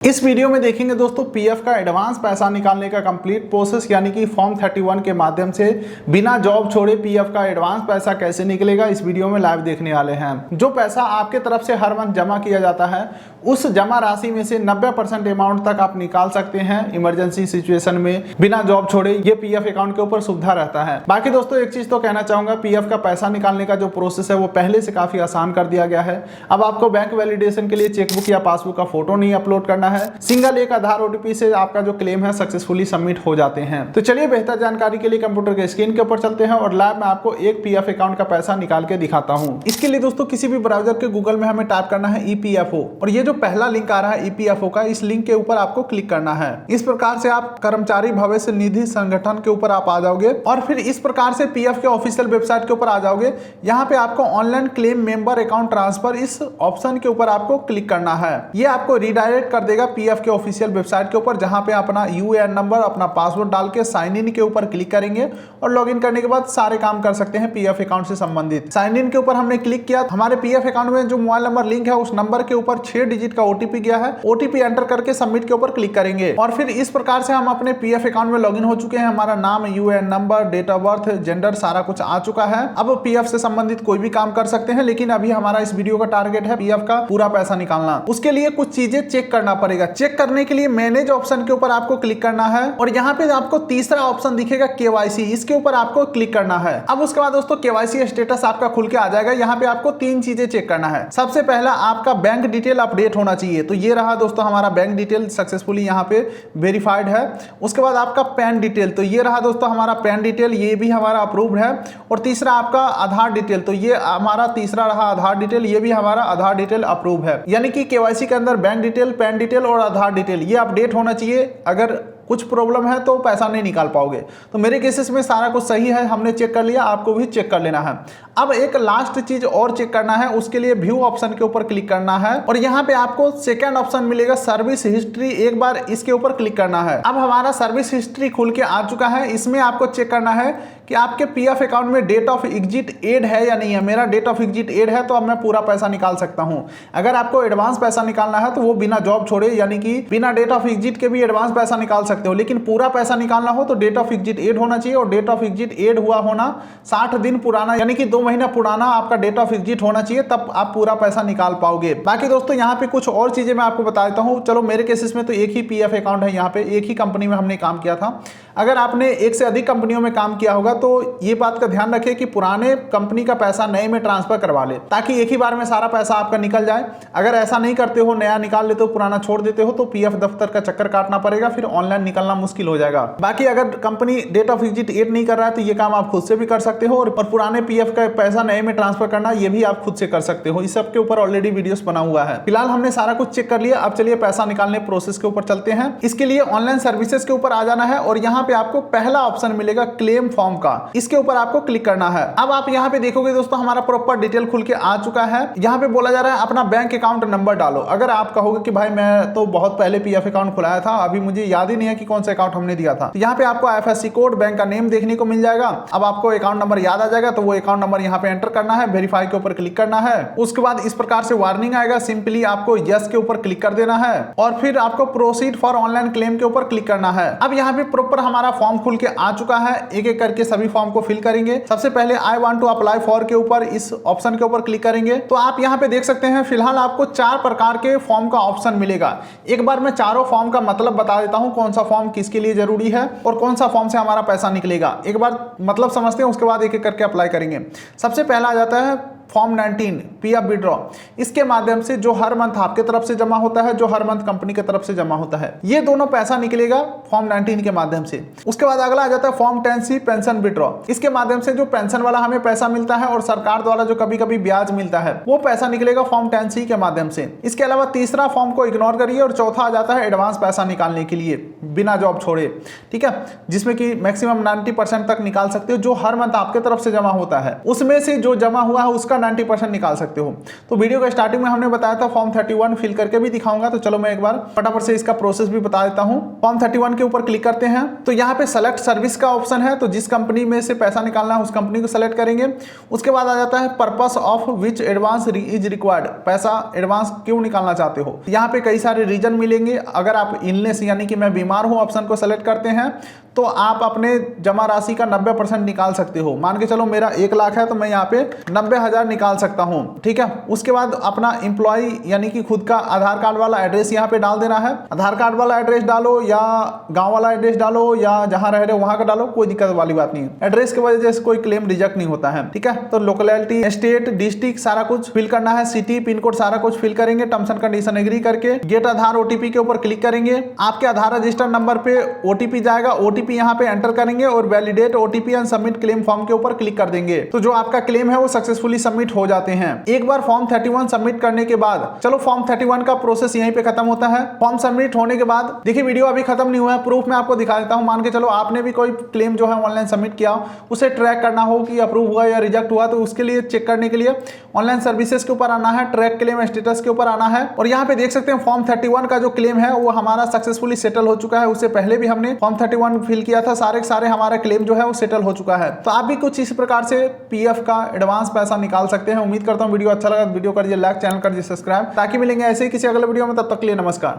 इस वीडियो में देखेंगे दोस्तों पीएफ का एडवांस पैसा निकालने का कंप्लीट प्रोसेस यानी कि फॉर्म 31 के माध्यम से बिना जॉब छोड़े पीएफ का एडवांस पैसा कैसे निकलेगा। इस वीडियो में लाइव देखने वाले हैं। जो पैसा आपके तरफ से हर मंथ जमा किया जाता है उस जमा राशि में से 90% अमाउंट तक आप निकाल सकते हैं इमरजेंसी सिचुएशन में बिना जॉब छोड़े। ये पीएफ अकाउंट के ऊपर सुविधा रहता है। बाकी दोस्तों एक चीज तो कहना चाहूंगा, पीएफ का पैसा निकालने का जो प्रोसेस है वो पहले से काफी आसान कर दिया गया है। अब आपको बैंक वैलिडेशन के लिए चेकबुक या पासबुक का फोटो नहीं अपलोड करना है। सिंगल एक आधार ओटीपी से आपका जो क्लेम है सक्सेसफुली सबमिट हो जाते हैं। तो चलिए बेहतर जानकारी के लिए कंप्यूटर के स्क्रीन के ऊपर चलते हैं और लाइव में आपको एक पीएफ अकाउंट का पैसा निकाल के दिखाता हूं। इसके लिए दोस्तों किसी भी ब्राउजर के गूगल में हमें टाइप करना है ईपीएफओ और ये जो पहला लिंक आ रहा है ईपीएफओ का, इस लिंक के ऊपर आपको क्लिक करना है। इस प्रकार से आप कर्मचारी भविष्य निधि संगठन के ऊपर आप आ जाओगे और फिर इस प्रकार से पीएफ के ऑफिशियल वेबसाइट के ऊपर आ जाओगे। यहाँ पे आपको online claim member account transfer इस ऑप्शन के ऊपर आपको क्लिक करना है। ये आपको रिडायरेक्ट कर देगा पीएफ के ऑफिशियल वेबसाइट के ऊपर, जहां पे अपना यूएएन नंबर अपना पासवर्ड डाल के साइन इन के ऊपर क्लिक करेंगे और लॉगिन करने के बाद सारे काम कर सकते हैं पीएफ अकाउंट से संबंधित। साइन इन के ऊपर हमने क्लिक किया, हमारे पीएफ अकाउंट में जो मोबाइल नंबर लिंक है उस नंबर के ऊपर 6 डिजिट का ओटीपी गया है। ओटीपी एंटर करके सबमिट के ऊपर क्लिक करेंगे और फिर इस प्रकार से हम अपने पीएफ अकाउंट में लॉगिन हो चुके हैं। हमारा नाम, UAN number, date of birth, gender सारा कुछ आ चुका है। अब पीएफ से संबंधित कोई भी काम कर सकते हैं, लेकिन अभी हमारा इस वीडियो का टारगेट है पीएफ का पूरा पैसा निकालना। उसके लिए कुछ चीजें चेक करना पड़ेगा। चेक करने के लिए मैनेज ऑप्शन के ऊपर आपको क्लिक करना है और यहाँ पे आपको तीसरा ऑप्शन दिखेगा केवाईसी, इसके ऊपर आपको क्लिक करना है। अब उसके बाद दोस्तों केवाईसी स्टेटस आपका खुल के आ जाएगा। यहाँ पे आपको 3 चीजें चेक करना है। सबसे पहला आपका बैंक डिटेल अपडेट होना चाहिए। तो ये रहा दोस्तों हमारा बैंक डिटेल सक्सेसफुली यहाँ पे वेरीफाइड है। उसके बाद आपका पैन डिटेल, तो ये रहा दोस्तों हमारा पैन डिटेल, ये भी हमारा अप्रूव्ड है। और तीसरा आपका आधार डिटेल, तो ये हमारा तीसरा रहा आधार डिटेल, ये भी हमारा आधार डिटेल अप्रूव है। यानी कि केवाईसी के अंदर बैंक डिटेल, पैन डिटेल और आधार डिटेल ये अपडेट होना चाहिए। अगर कुछ प्रॉब्लम है तो पैसा नहीं निकाल पाओगे। तो मेरे केसेस में सारा कुछ सही है, हमने चेक कर लिया, आपको भी चेक कर लेना है। अब एक लास्ट चीज और चेक करना है, उसके लिए व्यू ऑप्शन के ऊपर क्लिक करना है और यहाँ पे आपको सेकंड ऑप्शन मिलेगा सर्विस हिस्ट्री, एक बार इसके ऊपर क्लिक करना है। अब हमारा सर्विस हिस्ट्री खुल के आ चुका है। इसमें आपको चेक करना है कि आपके पीएफ अकाउंट में डेट ऑफ एग्जिट एड है या नहीं है। मेरा डेट ऑफ एग्जिट एड है तो अब मैं पूरा पैसा निकाल सकता हूं। अगर आपको एडवांस पैसा निकालना है तो वो बिना जॉब छोड़े यानी कि बिना डेट ऑफ एग्जिट के भी एडवांस पैसा निकाल सकते हो, लेकिन पूरा पैसा निकालना हो तो डेट ऑफ एग्जिट एड होना चाहिए और डेट ऑफ एग्जिट एड हुआ होना 60 दिन पुराना यानी कि 2 महीना पुराना आपका डेट ऑफ एग्जिट होना चाहिए, तब आप पूरा पैसा निकाल पाओगे। बाकी दोस्तों यहाँ पे कुछ और चीजें मैं आपको बता देता हूँ। चलो मेरे केसेस में तो एक ही पीएफ अकाउंट है, यहाँ पे एक ही कंपनी में हमने काम किया था। अगर आपने एक से अधिक कंपनियों में काम किया होगा तो ये बात का ध्यान रखिए कि पुराने कंपनी का पैसा नए में ट्रांसफर करवा ले, ताकि एक ही बार में सारा पैसा आपका निकल जाए। अगर ऐसा नहीं करते हो, नया निकाल लेते हो, पुराना छोड़ देते हो, तो पीएफ दफ्तर का चक्कर काटना पड़ेगा, फिर ऑनलाइन निकलना मुश्किल हो जाएगा। बाकी अगर company date of exit add नहीं कर रहा है तो ये काम आप खुद से भी कर सकते हो और पुराने पीएफ का पैसा नए में ट्रांसफर करना ये भी आप खुद से कर सकते हो। इस सब के ऊपर ऑलरेडी वीडियोस बना हुआ है। फिलहाल हमने सारा कुछ चेक कर लिया। अब चलिए पैसा निकालने प्रोसेस के ऊपर चलते हैं। इसके लिए ऑनलाइन सर्विसेज के ऊपर आ जाना है और यहाँ पे आपको पहला ऑप्शन मिलेगा क्लेम फॉर्म का, इसके ऊपर आपको क्लिक करना है। अब आप यहाँ पे देखोगे दोस्तों हमारा प्रॉपर डिटेल खुल के आ चुका है। यहाँ पे बोला जा रहा है अपना बैंक अकाउंट नंबर डालो। अगर आप कहोगे कि भाई मैं तो बहुत पहले पीएफ अकाउंट खुलाया था, अभी मुझे याद ही नहीं है कि कौन सा अकाउंट हमने दिया था, तो यहाँ पे आपको आईएफएससी कोड, बैंक का नेम देखने को मिल जाएगा। अब आपको अकाउंट नंबर याद आ जाएगा तो वो अकाउंट नंबर यहाँ पे एंटर करना है, वेरीफाई के ऊपर क्लिक करना है। उसके बाद इस प्रकार से वार्निंग आएगा, सिंपली आपको यस के ऊपर क्लिक कर देना है और फिर आपको प्रोसीड फॉर ऑनलाइन क्लेम के ऊपर क्लिक करना है। अब यहाँ पे प्रॉपर हमारा फॉर्म खुल के आ चुका है। एक एक करके सभी फॉर्म को फिल करेंगे। सबसे पहले I want to apply for के ऊपर इस ऑप्शन के ऊपर क्लिक करेंगे तो आप यहाँ पे देख सकते हैं फिलहाल आपको 4 प्रकार के फॉर्म का ऑप्शन मिलेगा। एक बार मैं चारों फॉर्म का मतलब बता देता हूँ, कौन सा फॉर्म किसके लिए जरूरी है और कौन सा फॉर्म से हमारा पैसा निकलेगा। एक बार मतलब समझते हैं, उसके बाद एक एक करके अप्लाई करेंगे। सबसे पहला आ जाता है फॉर्म 19 पीएफ विड्रॉ। इसके माध्यम से जो हर मंथ आपके तरफ से जमा होता है, जो हर मंथ कंपनी की तरफ से जमा होता है, ये दोनों पैसा निकलेगा फॉर्म 19 के माध्यम से। उसके बाद अगला आ जाता है फॉर्म 10C पेंशन विड्रॉ। इसके माध्यम से जो पेंशन वाला हमें पैसा मिलता है और सरकार द्वारा जो कभी कभी ब्याज मिलता है वो पैसा निकलेगा फॉर्म 10C के माध्यम से। इसके अलावा तीसरा फॉर्म को इग्नोर करिए और चौथा आ जाता है एडवांस पैसा निकालने के लिए बिना जॉब छोड़े, ठीक है, जिसमें कि मैक्सिमम 90% तक निकाल सकते हो। जो हर मंथ आपके तरफ से जमा होता है उसमें से जो जमा हुआ है उसका 90% निकाल सकते हो। तो वीडियो के स्टार्टिंग में हमने बताया था फॉर्म 31 फिल करके भी दिखाऊंगा, तो चलो मैं एक बार फटाफट से इसका प्रोसेस भी बता देता हूं। फॉर्म 31 के ऊपर क्लिक करते हैं तो यहाँ पे सेलेक्ट सर्विस का ऑप्शन है, तो जिस कंपनी में से पैसा निकालना है उस कंपनी को सेलेक्ट करेंगे। उसके बाद आ जाता है purpose of which advance is required, पैसा एडवांस क्यों निकालना चाहते हो। यहाँ पे कई सारे रीजन मिलेंगे। अगर आप इलनेस यानी कि मैं बीमार हूं ऑप्शन को सेलेक्ट करते हैं तो आप अपने जमा राशि का 90% निकाल सकते हो। मान के चलो मेरा 1 लाख है तो मैं यहाँ पे 90,000 निकाल सकता हूँ, ठीक है। उसके बाद अपना एम्प्लॉय यानी कि खुद का आधार कार्ड वाला एड्रेस यहाँ पे डाल देना है। आधार कार्ड वाला एड्रेस डालो या गांव वाला एड्रेस डालो या जहां रह रहे हो वहां का डालो, कोई दिक्कत वाली बात नहीं है। एड्रेस की वजह से कोई क्लेम रिजेक्ट नहीं होता है, ठीक है। तो लोकेलिटी, स्टेट, डिस्ट्रिक्ट सारा कुछ फिल करना है, सिटी, पिन कोड सारा कुछ फिल करेंगे। टर्म्स एंड कंडीशन एग्री करके गेट आधार ओटीपी के ऊपर क्लिक करेंगे। आपके आधार रजिस्टर नंबर पे ओटीपी जाएगा, ओटीपी यहाँ पे एंटर करेंगे और validate OTP and submit claim form के ऊपर क्लिक कर देंगे। तो जो आपका क्लेम है वो सक्सेसफुली सबमिट हो जाते हैं। एक बार फॉर्म 31 सबमिट करने के बाद, चलो फॉर्म 31 का प्रोसेस यहीं पे खत्म होता है। फॉर्म सबमिट होने के बाद देखिए वीडियो अभी खत्म नहीं हुआ है, प्रूफ मैं आपको दिखा देता हूं। मान के चलो आपने भी कोई क्लेम जो है ऑनलाइन सबमिट किया, उसे ट्रैक करना हो कि अप्रूव हुआ या रिजेक्ट हुआ, तो उसके लिए चेक करने के लिए ऑनलाइन सर्विसेज के ऊपर आना है, ट्रैक क्लेम स्टेटस के ऊपर आना है और यहाँ पे देख सकते हैं फॉर्म 31 का जो क्लेम है वो हमारा सक्सेसफुली सेटल हो चुका है। उससे पहले भी हमने फॉर्म 31 फिल किया था, सारे हमारा क्लेम जो है वो सेटल हो चुका है। तो आप भी कुछ इस प्रकार से पीएफ का एडवांस पैसा निकाल सकते हैं। उम्मीद करता हूं वीडियो अच्छा लगा, वीडियो कर दीजिए लाइक, चैनल कर दीजिए सब्सक्राइब, ताकि मिलेंगे ऐसे ही किसी अगले वीडियो में। तब तक के लिए नमस्कार।